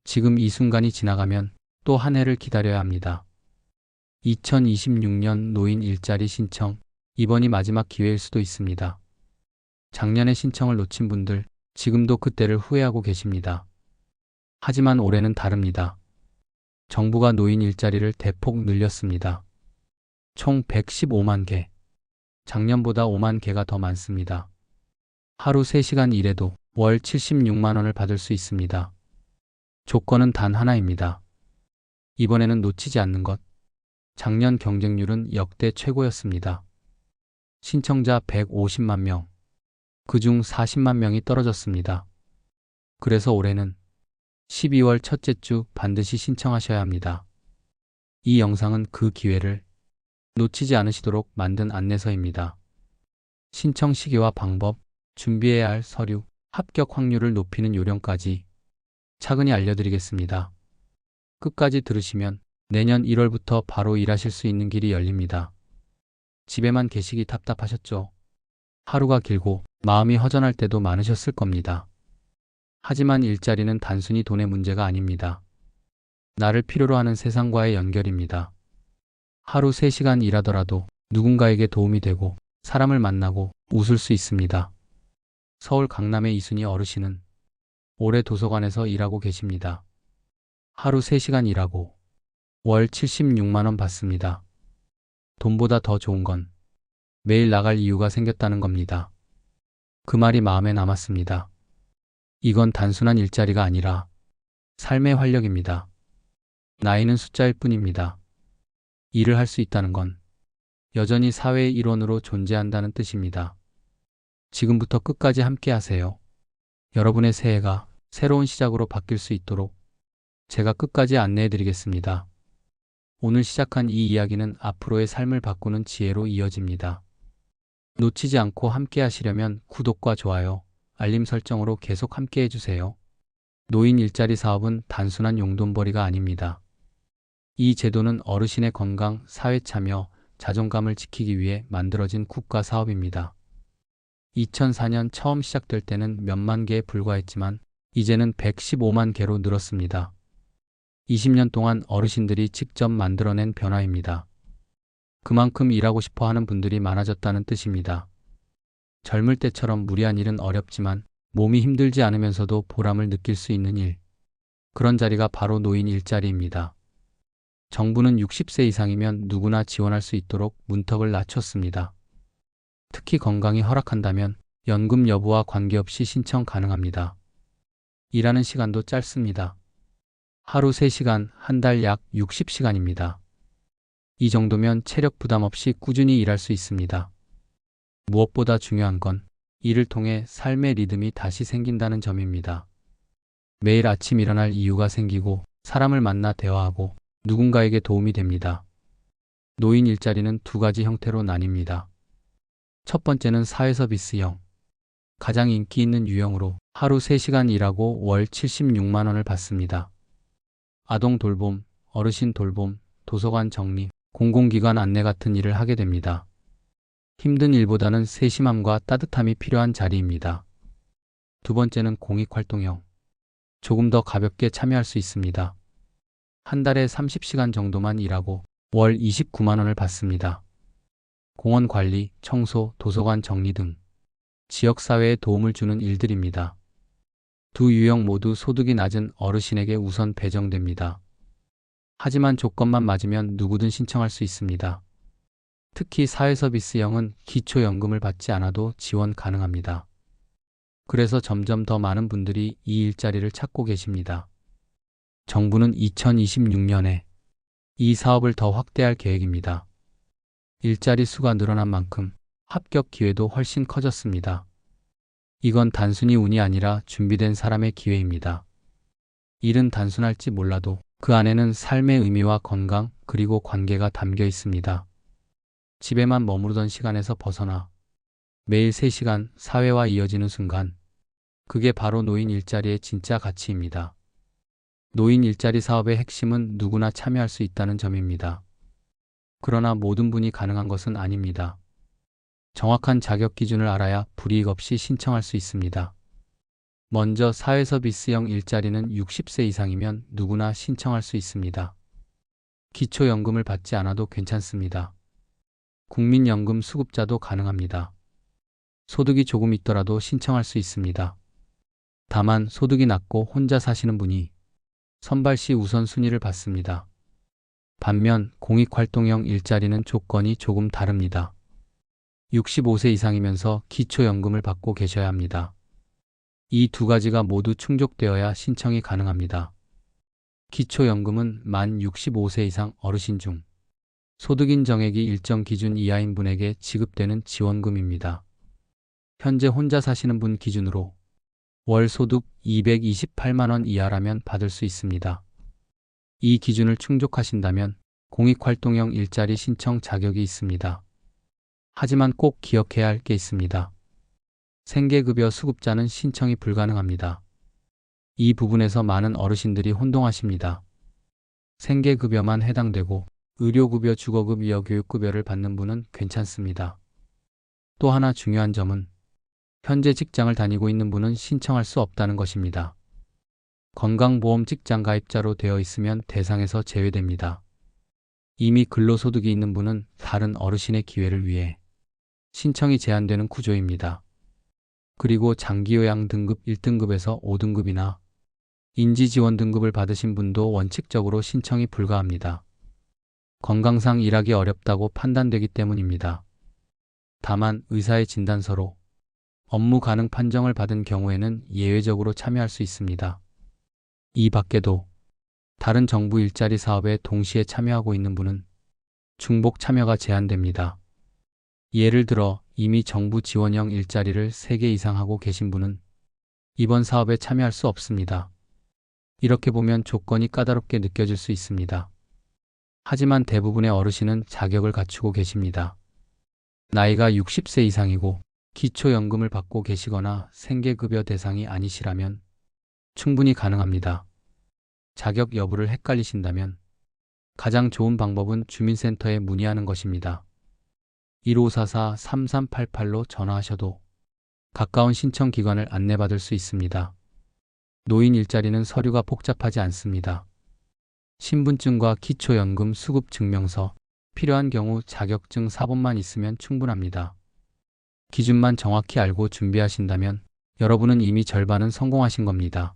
지금 이 순간이 지나가면 또 한 해를 기다려야 합니다. 2026년 노인 일자리 신청, 이번이 마지막 기회일 수도 있습니다. 작년에 신청을 놓친 분들, 지금도 그때를 후회하고 계십니다. 하지만 올해는 다릅니다. 정부가 노인 일자리를 대폭 늘렸습니다. 총 115만 개. 작년보다 5만 개가 더 많습니다. 하루 3시간 일해도 월 76만 원을 받을 수 있습니다. 조건은 단 하나입니다. 이번에는 놓치지 않는 것. 작년 경쟁률은 역대 최고였습니다. 신청자 150만 명, 그중 40만 명이 떨어졌습니다. 그래서 올해는 12월 첫째 주 반드시 신청하셔야 합니다. 이 영상은 그 기회를 놓치지 않으시도록 만든 안내서입니다. 신청 시기와 방법, 준비해야 할 서류, 합격 확률을 높이는 요령까지 차근히 알려드리겠습니다. 끝까지 들으시면 내년 1월부터 바로 일하실 수 있는 길이 열립니다. 집에만 계시기 답답하셨죠? 하루가 길고 마음이 허전할 때도 많으셨을 겁니다. 하지만 일자리는 단순히 돈의 문제가 아닙니다. 나를 필요로 하는 세상과의 연결입니다. 하루 3시간 일하더라도 누군가에게 도움이 되고 사람을 만나고 웃을 수 있습니다. 서울 강남의 이순희 어르신은 올해 도서관에서 일하고 계십니다. 하루 3시간 일하고 월 76만 원 받습니다. 돈보다 더 좋은 건 매일 나갈 이유가 생겼다는 겁니다. 그 말이 마음에 남았습니다. 이건 단순한 일자리가 아니라 삶의 활력입니다. 나이는 숫자일 뿐입니다. 일을 할 수 있다는 건 여전히 사회의 일원으로 존재한다는 뜻입니다. 지금부터 끝까지 함께 하세요. 여러분의 새해가 새로운 시작으로 바뀔 수 있도록 제가 끝까지 안내해 드리겠습니다. 오늘 시작한 이 이야기는 앞으로의 삶을 바꾸는 지혜로 이어집니다. 놓치지 않고 함께 하시려면 구독과 좋아요, 알림 설정으로 계속 함께 해주세요. 노인 일자리 사업은 단순한 용돈벌이가 아닙니다. 이 제도는 어르신의 건강, 사회 참여, 자존감을 지키기 위해 만들어진 국가 사업입니다. 2004년 처음 시작될 때는 몇만 개에 불과했지만 이제는 115만 개로 늘었습니다. 20년 동안 어르신들이 직접 만들어낸 변화입니다. 그만큼 일하고 싶어 하는 분들이 많아졌다는 뜻입니다. 젊을 때처럼 무리한 일은 어렵지만 몸이 힘들지 않으면서도 보람을 느낄 수 있는 일. 그런 자리가 바로 노인 일자리입니다. 정부는 60세 이상이면 누구나 지원할 수 있도록 문턱을 낮췄습니다. 특히 건강이 허락한다면 연금 여부와 관계없이 신청 가능합니다. 일하는 시간도 짧습니다. 하루 3시간, 한 달 약 60시간입니다. 이 정도면 체력 부담 없이 꾸준히 일할 수 있습니다. 무엇보다 중요한 건 일을 통해 삶의 리듬이 다시 생긴다는 점입니다. 매일 아침 일어날 이유가 생기고 사람을 만나 대화하고 누군가에게 도움이 됩니다. 노인 일자리는 두 가지 형태로 나뉩니다. 첫 번째는 사회서비스형. 가장 인기 있는 유형으로 하루 3시간 일하고 월 76만 원을 받습니다. 아동 돌봄, 어르신 돌봄, 도서관 정리, 공공기관 안내 같은 일을 하게 됩니다. 힘든 일보다는 세심함과 따뜻함이 필요한 자리입니다. 두 번째는 공익활동형. 조금 더 가볍게 참여할 수 있습니다. 한 달에 30시간 정도만 일하고 월 29만 원을 받습니다. 공원 관리, 청소, 도서관 정리 등 지역사회에 도움을 주는 일들입니다. 두 유형 모두 소득이 낮은 어르신에게 우선 배정됩니다. 하지만 조건만 맞으면 누구든 신청할 수 있습니다. 특히 사회서비스형은 기초연금을 받지 않아도 지원 가능합니다. 그래서 점점 더 많은 분들이 이 일자리를 찾고 계십니다. 정부는 2026년에 이 사업을 더 확대할 계획입니다. 일자리 수가 늘어난 만큼 합격 기회도 훨씬 커졌습니다. 이건 단순히 운이 아니라 준비된 사람의 기회입니다. 일은 단순할지 몰라도 그 안에는 삶의 의미와 건강 그리고 관계가 담겨 있습니다. 집에만 머무르던 시간에서 벗어나 매일 3시간 사회와 이어지는 순간, 그게 바로 노인 일자리의 진짜 가치입니다. 노인 일자리 사업의 핵심은 누구나 참여할 수 있다는 점입니다. 그러나 모든 분이 가능한 것은 아닙니다. 정확한 자격 기준을 알아야 불이익 없이 신청할 수 있습니다. 먼저 사회서비스형 일자리는 60세 이상이면 누구나 신청할 수 있습니다. 기초연금을 받지 않아도 괜찮습니다. 국민연금 수급자도 가능합니다. 소득이 조금 있더라도 신청할 수 있습니다. 다만 소득이 낮고 혼자 사시는 분이 선발 시 우선순위를 받습니다. 반면 공익활동형 일자리는 조건이 조금 다릅니다. 65세 이상이면서 기초연금을 받고 계셔야 합니다. 이 두 가지가 모두 충족되어야 신청이 가능합니다. 기초연금은 만 65세 이상 어르신 중 소득인 정액이 일정 기준 이하인 분에게 지급되는 지원금입니다. 현재 혼자 사시는 분 기준으로 월 소득 228만 원 이하라면 받을 수 있습니다. 이 기준을 충족하신다면 공익활동형 일자리 신청 자격이 있습니다. 하지만 꼭 기억해야 할 게 있습니다. 생계급여 수급자는 신청이 불가능합니다. 이 부분에서 많은 어르신들이 혼동하십니다. 생계급여만 해당되고 의료급여, 주거급여, 교육급여를 받는 분은 괜찮습니다. 또 하나 중요한 점은 현재 직장을 다니고 있는 분은 신청할 수 없다는 것입니다. 건강보험 직장 가입자로 되어 있으면 대상에서 제외됩니다. 이미 근로소득이 있는 분은 다른 어르신의 기회를 위해 신청이 제한되는 구조입니다. 그리고 장기요양 등급 1등급에서 5등급이나 인지지원 등급을 받으신 분도 원칙적으로 신청이 불가합니다. 건강상 일하기 어렵다고 판단되기 때문입니다. 다만 의사의 진단서로 업무 가능 판정을 받은 경우에는 예외적으로 참여할 수 있습니다. 이 밖에도 다른 정부 일자리 사업에 동시에 참여하고 있는 분은 중복 참여가 제한됩니다. 예를 들어 이미 정부 지원형 일자리를 3개 이상 하고 계신 분은 이번 사업에 참여할 수 없습니다. 이렇게 보면 조건이 까다롭게 느껴질 수 있습니다. 하지만 대부분의 어르신은 자격을 갖추고 계십니다. 나이가 60세 이상이고 기초연금을 받고 계시거나 생계급여 대상이 아니시라면 충분히 가능합니다. 자격 여부를 헷갈리신다면 가장 좋은 방법은 주민센터에 문의하는 것입니다. 1544-3388로 전화하셔도 가까운 신청기관을 안내받을 수 있습니다. 노인 일자리는 서류가 복잡하지 않습니다. 신분증과 기초연금 수급증명서, 필요한 경우 자격증 사본만 있으면 충분합니다. 기준만 정확히 알고 준비하신다면 여러분은 이미 절반은 성공하신 겁니다.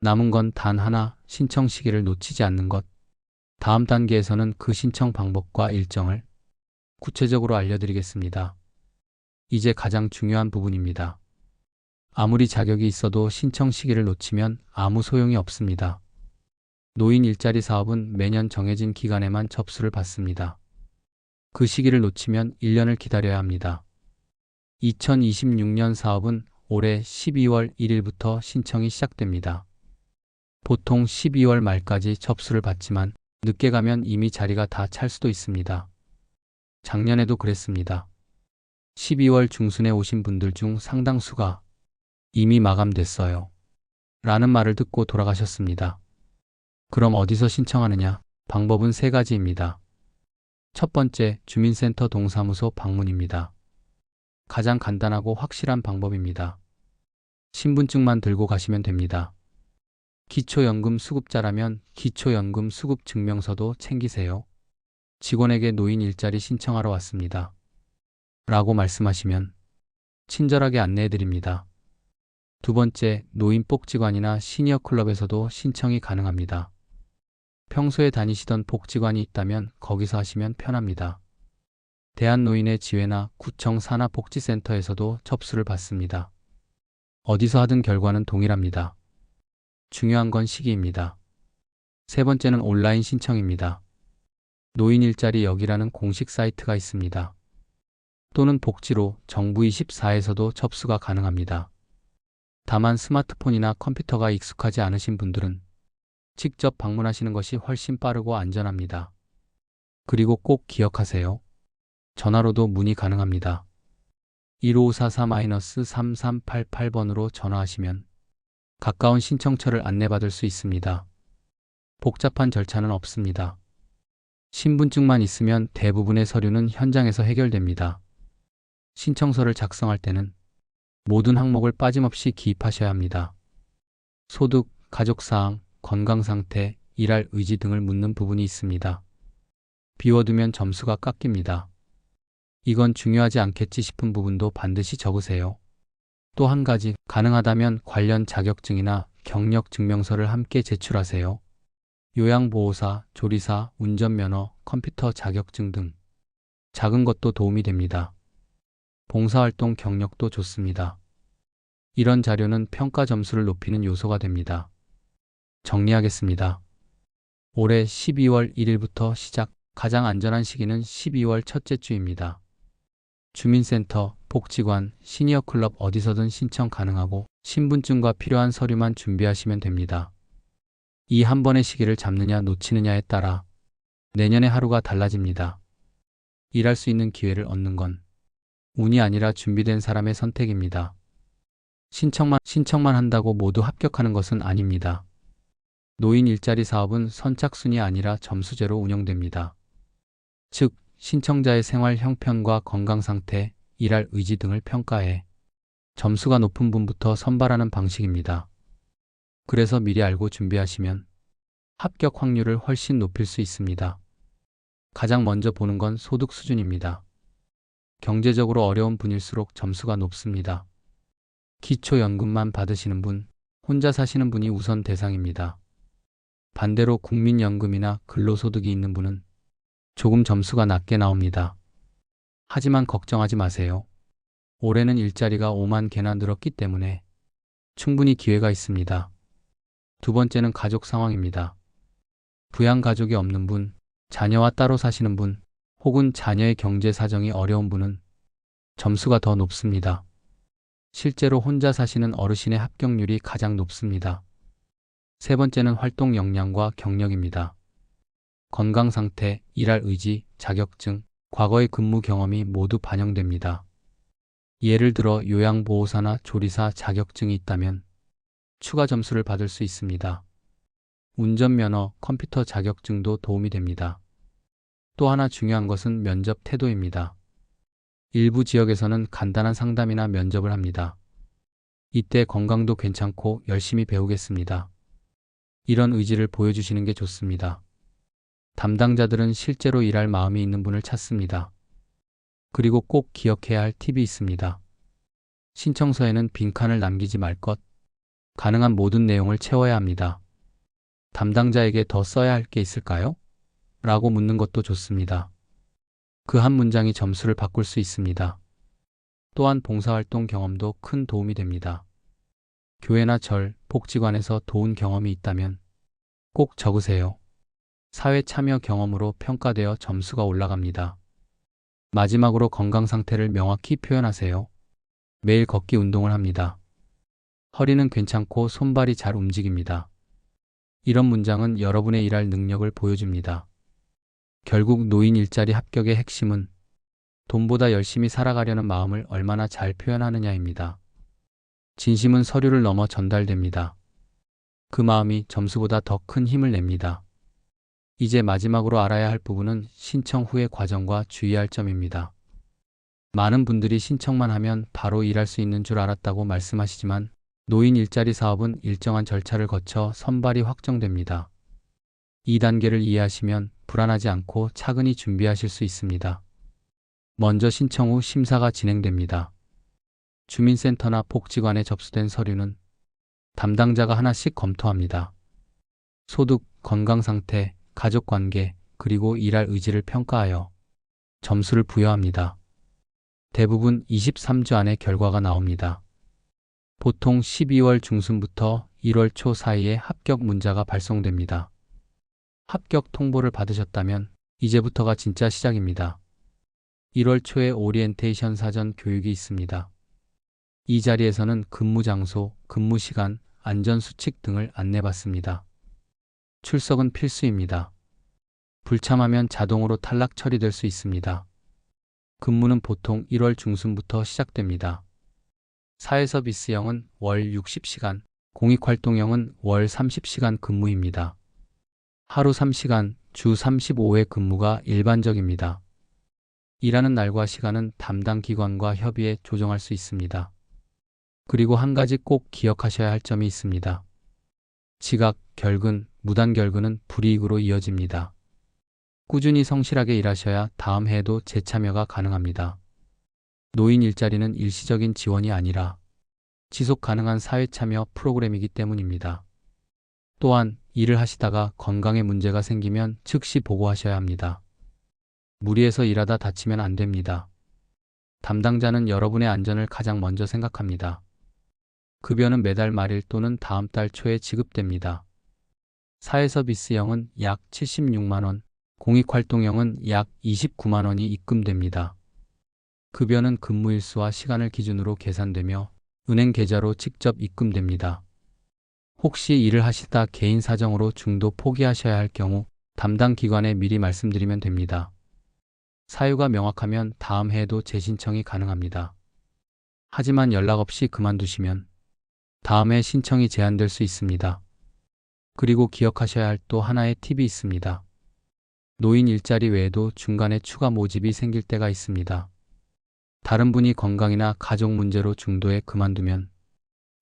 남은 건 단 하나, 신청 시기를 놓치지 않는 것. 다음 단계에서는 그 신청 방법과 일정을 구체적으로 알려드리겠습니다. 이제 가장 중요한 부분입니다. 아무리 자격이 있어도 신청 시기를 놓치면 아무 소용이 없습니다. 노인 일자리 사업은 매년 정해진 기간에만 접수를 받습니다. 그 시기를 놓치면 1년을 기다려야 합니다. 2026년 사업은 올해 12월 1일부터 신청이 시작됩니다. 보통 12월 말까지 접수를 받지만 늦게 가면 이미 자리가 다 찰 수도 있습니다. 작년에도 그랬습니다. 12월 중순에 오신 분들 중 상당수가 이미 마감됐어요. 라는 말을 듣고 돌아가셨습니다. 그럼 어디서 신청하느냐? 방법은 3가지입니다. 첫 번째, 주민센터 동사무소 방문입니다. 가장 간단하고 확실한 방법입니다. 신분증만 들고 가시면 됩니다. 기초연금 수급자라면 기초연금 수급 증명서도 챙기세요. 직원에게 노인 일자리 신청하러 왔습니다. 라고 말씀하시면 친절하게 안내해드립니다. 두 번째, 노인복지관이나 시니어클럽에서도 신청이 가능합니다. 평소에 다니시던 복지관이 있다면 거기서 하시면 편합니다. 대한노인의 지회나 구청 산하복지센터에서도 접수를 받습니다. 어디서 하든 결과는 동일합니다. 중요한 건 시기입니다. 세 번째는 온라인 신청입니다. 노인 일자리 여기라는 공식 사이트가 있습니다. 또는 복지로 정부24에서도 접수가 가능합니다. 다만 스마트폰이나 컴퓨터가 익숙하지 않으신 분들은 직접 방문하시는 것이 훨씬 빠르고 안전합니다. 그리고 꼭 기억하세요. 전화로도 문의 가능합니다. 1544-3388번으로 전화하시면 가까운 신청처를 안내받을 수 있습니다. 복잡한 절차는 없습니다. 신분증만 있으면 대부분의 서류는 현장에서 해결됩니다. 신청서를 작성할 때는 모든 항목을 빠짐없이 기입하셔야 합니다. 소득, 가족사항, 건강상태, 일할 의지 등을 묻는 부분이 있습니다. 비워두면 점수가 깎입니다. 이건 중요하지 않겠지 싶은 부분도 반드시 적으세요. 또 한 가지, 가능하다면 관련 자격증이나 경력 증명서를 함께 제출하세요. 요양보호사, 조리사, 운전면허, 컴퓨터 자격증 등 작은 것도 도움이 됩니다. 봉사활동 경력도 좋습니다. 이런 자료는 평가 점수를 높이는 요소가 됩니다. 정리하겠습니다. 올해 12월 1일부터 시작, 가장 안전한 시기는 12월 첫째 주입니다. 주민센터, 복지관, 시니어클럽 어디서든 신청 가능하고 신분증과 필요한 서류만 준비하시면 됩니다. 이 한 번의 시기를 잡느냐 놓치느냐에 따라 내년의 하루가 달라집니다. 일할 수 있는 기회를 얻는 건 운이 아니라 준비된 사람의 선택입니다. 신청만 한다고 모두 합격하는 것은 아닙니다. 노인 일자리 사업은 선착순이 아니라 점수제로 운영됩니다. 즉, 신청자의 생활 형편과 건강 상태, 일할 의지 등을 평가해 점수가 높은 분부터 선발하는 방식입니다. 그래서 미리 알고 준비하시면 합격 확률을 훨씬 높일 수 있습니다. 가장 먼저 보는 건 소득 수준입니다. 경제적으로 어려운 분일수록 점수가 높습니다. 기초연금만 받으시는 분, 혼자 사시는 분이 우선 대상입니다. 반대로 국민연금이나 근로소득이 있는 분은 조금 점수가 낮게 나옵니다. 하지만 걱정하지 마세요. 올해는 일자리가 5만 개나 늘었기 때문에 충분히 기회가 있습니다. 두 번째는 가족 상황입니다. 부양가족이 없는 분, 자녀와 따로 사시는 분, 혹은 자녀의 경제 사정이 어려운 분은 점수가 더 높습니다. 실제로 혼자 사시는 어르신의 합격률이 가장 높습니다. 세 번째는 활동 역량과 경력입니다. 건강 상태, 일할 의지, 자격증, 과거의 근무 경험이 모두 반영됩니다. 예를 들어 요양보호사나 조리사 자격증이 있다면 추가 점수를 받을 수 있습니다. 운전면허, 컴퓨터 자격증도 도움이 됩니다. 또 하나 중요한 것은 면접 태도입니다. 일부 지역에서는 간단한 상담이나 면접을 합니다. 이때 건강도 괜찮고 열심히 배우겠습니다. 이런 의지를 보여주시는 게 좋습니다. 담당자들은 실제로 일할 마음이 있는 분을 찾습니다. 그리고 꼭 기억해야 할 팁이 있습니다. 신청서에는 빈칸을 남기지 말 것, 가능한 모든 내용을 채워야 합니다. 담당자에게 더 써야 할 게 있을까요? 라고 묻는 것도 좋습니다. 그 한 문장이 점수를 바꿀 수 있습니다. 또한 봉사활동 경험도 큰 도움이 됩니다. 교회나 절, 복지관에서 도운 경험이 있다면 꼭 적으세요. 사회 참여 경험으로 평가되어 점수가 올라갑니다. 마지막으로 건강 상태를 명확히 표현하세요. 매일 걷기 운동을 합니다. 허리는 괜찮고 손발이 잘 움직입니다. 이런 문장은 여러분의 일할 능력을 보여줍니다. 결국 노인 일자리 합격의 핵심은 돈보다 열심히 살아가려는 마음을 얼마나 잘 표현하느냐입니다. 진심은 서류를 넘어 전달됩니다. 그 마음이 점수보다 더 큰 힘을 냅니다. 이제 마지막으로 알아야 할 부분은 신청 후의 과정과 주의할 점입니다. 많은 분들이 신청만 하면 바로 일할 수 있는 줄 알았다고 말씀하시지만 노인 일자리 사업은 일정한 절차를 거쳐 선발이 확정됩니다. 이 단계를 이해하시면 불안하지 않고 차근히 준비하실 수 있습니다. 먼저 신청 후 심사가 진행됩니다. 주민센터나 복지관에 접수된 서류는 담당자가 하나씩 검토합니다. 소득, 건강 상태, 가족관계, 그리고 일할 의지를 평가하여 점수를 부여합니다. 대부분 23주 안에 결과가 나옵니다. 보통 12월 중순부터 1월 초 사이에 합격 문자가 발송됩니다. 합격 통보를 받으셨다면 이제부터가 진짜 시작입니다. 1월 초에 오리엔테이션 사전 교육이 있습니다. 이 자리에서는 근무 장소, 근무 시간, 안전수칙 등을 안내받습니다. 출석은 필수입니다. 불참하면 자동으로 탈락 처리될 수 있습니다. 근무는 보통 1월 중순부터 시작됩니다. 사회서비스형은 월 60시간, 공익활동형은 월 30시간 근무입니다. 하루 3시간, 주 35회 근무가 일반적입니다. 일하는 날과 시간은 담당 기관과 협의해 조정할 수 있습니다. 그리고 한 가지 꼭 기억하셔야 할 점이 있습니다. 지각, 결근, 무단 결근은 불이익으로 이어집니다. 꾸준히 성실하게 일하셔야 다음 해에도 재참여가 가능합니다. 노인 일자리는 일시적인 지원이 아니라 지속 가능한 사회 참여 프로그램이기 때문입니다. 또한 일을 하시다가 건강에 문제가 생기면 즉시 보고하셔야 합니다. 무리해서 일하다 다치면 안 됩니다. 담당자는 여러분의 안전을 가장 먼저 생각합니다. 급여는 매달 말일 또는 다음 달 초에 지급됩니다. 사회서비스형은 약 76만 원, 공익활동형은 약 29만 원이 입금됩니다. 급여는 근무일수와 시간을 기준으로 계산되며 은행 계좌로 직접 입금됩니다. 혹시 일을 하시다 개인 사정으로 중도 포기하셔야 할 경우 담당 기관에 미리 말씀드리면 됩니다. 사유가 명확하면 다음 해에도 재신청이 가능합니다. 하지만 연락 없이 그만두시면 다음 해 신청이 제한될 수 있습니다. 그리고 기억하셔야 할 또 하나의 팁이 있습니다. 노인 일자리 외에도 중간에 추가 모집이 생길 때가 있습니다. 다른 분이 건강이나 가족 문제로 중도에 그만두면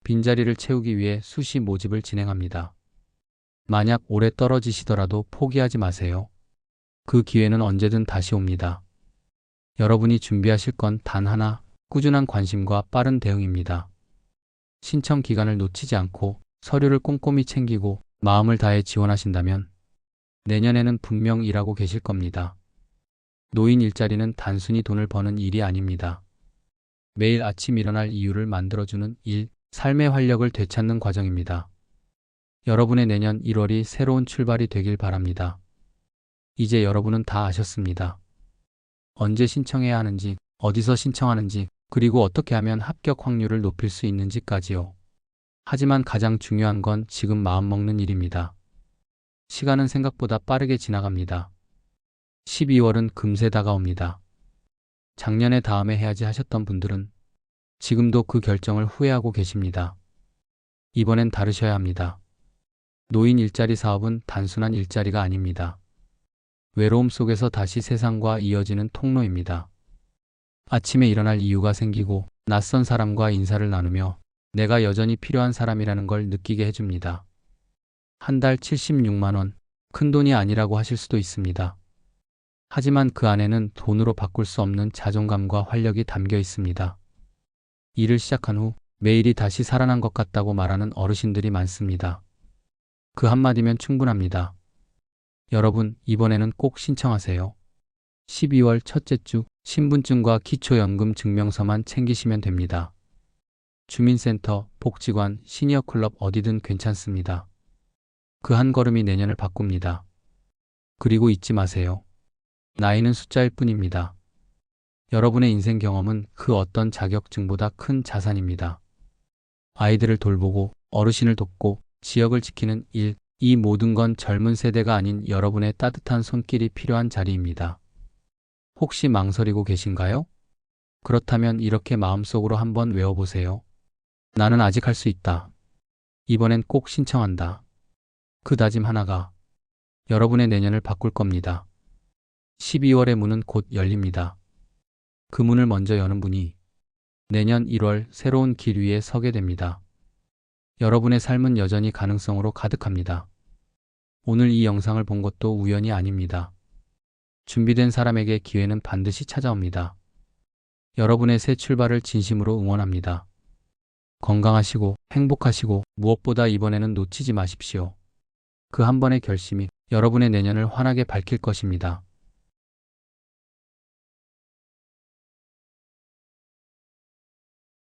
빈자리를 채우기 위해 수시 모집을 진행합니다. 만약 오래 떨어지시더라도 포기하지 마세요. 그 기회는 언제든 다시 옵니다. 여러분이 준비하실 건 단 하나, 꾸준한 관심과 빠른 대응입니다. 신청 기간을 놓치지 않고 서류를 꼼꼼히 챙기고 마음을 다해 지원하신다면 내년에는 분명 일하고 계실 겁니다. 노인 일자리는 단순히 돈을 버는 일이 아닙니다. 매일 아침 일어날 이유를 만들어주는 일, 삶의 활력을 되찾는 과정입니다. 여러분의 내년 1월이 새로운 출발이 되길 바랍니다. 이제 여러분은 다 아셨습니다. 언제 신청해야 하는지, 어디서 신청하는지, 그리고 어떻게 하면 합격 확률을 높일 수 있는지까지요. 하지만 가장 중요한 건 지금 마음먹는 일입니다. 시간은 생각보다 빠르게 지나갑니다. 12월은 금세 다가옵니다. 작년에 다음에 해야지 하셨던 분들은 지금도 그 결정을 후회하고 계십니다. 이번엔 다르셔야 합니다. 노인 일자리 사업은 단순한 일자리가 아닙니다. 외로움 속에서 다시 세상과 이어지는 통로입니다. 아침에 일어날 이유가 생기고 낯선 사람과 인사를 나누며 내가 여전히 필요한 사람이라는 걸 느끼게 해줍니다. 한 달 76만 원, 큰 돈이 아니라고 하실 수도 있습니다. 하지만 그 안에는 돈으로 바꿀 수 없는 자존감과 활력이 담겨 있습니다. 일을 시작한 후 매일이 다시 살아난 것 같다고 말하는 어르신들이 많습니다. 그 한마디면 충분합니다. 여러분, 이번에는 꼭 신청하세요. 12월 첫째 주 신분증과 기초연금 증명서만 챙기시면 됩니다. 주민센터, 복지관, 시니어클럽 어디든 괜찮습니다. 그 한 걸음이 내년을 바꿉니다. 그리고 잊지 마세요. 나이는 숫자일 뿐입니다. 여러분의 인생 경험은 그 어떤 자격증보다 큰 자산입니다. 아이들을 돌보고 어르신을 돕고 지역을 지키는 일, 이 모든 건 젊은 세대가 아닌 여러분의 따뜻한 손길이 필요한 자리입니다. 혹시 망설이고 계신가요? 그렇다면 이렇게 마음속으로 한번 외워보세요. 나는 아직 할 수 있다. 이번엔 꼭 신청한다. 그 다짐 하나가 여러분의 내년을 바꿀 겁니다. 12월의 문은 곧 열립니다. 그 문을 먼저 여는 분이 내년 1월 새로운 길 위에 서게 됩니다. 여러분의 삶은 여전히 가능성으로 가득합니다. 오늘 이 영상을 본 것도 우연이 아닙니다. 준비된 사람에게 기회는 반드시 찾아옵니다. 여러분의 새 출발을 진심으로 응원합니다. 건강하시고 행복하시고 무엇보다 이번에는 놓치지 마십시오. 그 한 번의 결심이 여러분의 내년을 환하게 밝힐 것입니다.